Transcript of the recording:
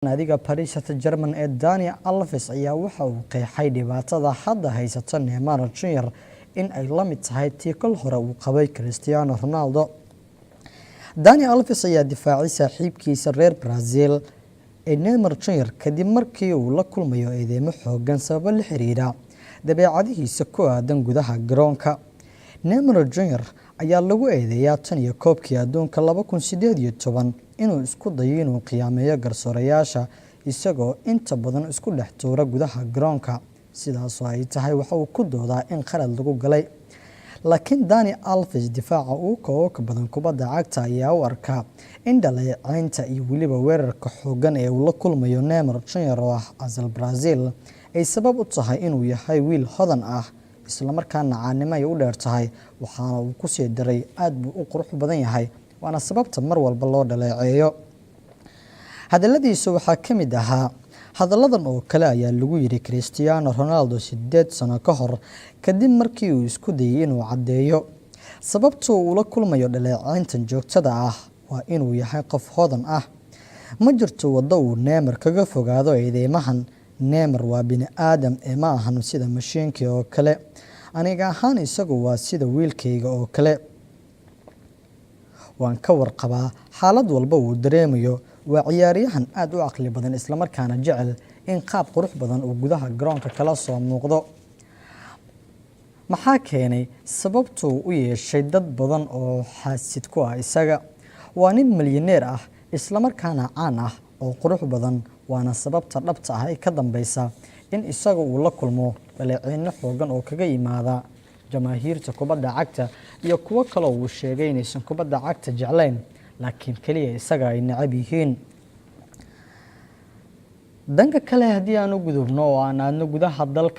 naadiga Paris Saint-Germain ee Dani Alves ayaa waxa uu qeexay dhibaatada hadda haysata Neymar Jr in ay la mid tahay tii kol hore uu qabay Cristiano Ronaldo. Dani Alves ayaa difaacay saaxiibkiisa reer Brazil ee Neymar Jr kadib markii uu la kulmayo eedeymo xooggan sabab la xiriira dabeecadihiisa ku aadan gudaha garoonka. Neymar Jr ayaa lagu eedeeyaa tan iyo koobkii adduunka 2018 inuu isku dayo inuu qiyaameeyo garsoorayaasha isagoo inta badan isku dhex tuura gudaha garoonka, sidaas oo ay tahay waxa uu ku doodaa in qalad lagu galay. Laakiin Dani Alves, difaaca uu ka badan kubadda cagta, ayaa u arkaa in dhaleeceynta iyo weliba weerarka xooggan ee uu la kulmayo Neymar Jr oo ah asal Brazil ay sabab u tahay inuu yahay wiil hodan ah isla markaana caanimo ay u dheer tahay, waxaana uu ku sii daray aad buu u qurux badan yahay, waana sababta mar walba loo dhaleeceeyo. Hadaladiisa waxaa ka mid ahaa hadalladan oo kale ayaa lagu yiri Cristiano Ronaldo 8 sano ka hor kadib markii uu isku dayay inuu caddeeyo sababta uu la kulmayo dhaleeceyntan joogtada ah waa inuu yahay qof hodan ah. Ma jirto waddo uu Neymar kaga fogaado eedeymahan. Neymar waa bini aadam ee ma ahan sida mashiinkii oo kale. Aniga ahaan isagu waa sida wiilkayga oo kale. Waan ka warqabaa xaalad walba uu dareemayo. Waa ciyaaryahan aad u caqli badan isla markaana jecel in qaab qurux badan uu gudaha garoonka kala soo muuqdo. Maxaa keenay sababtuu u yeeshay dad badan oo xaasid ku ah isaga? Waa nin milyaneer ah isla markaana caan ah oo qurux badan, waana sababta dhabta ah ee ka dambeysa in isaga uu la kulmo dhaleeceyn xooggan oo kaga yimaada jamaahiirta kubadda cagta iyo kuwo kale oo uu sheegay inaysan kubadda cagta jeclayn laakiin kaliya isaga ay necab yihiin. Dhanka kale haddii aan u gudubno oo aan aadno gudaha dalka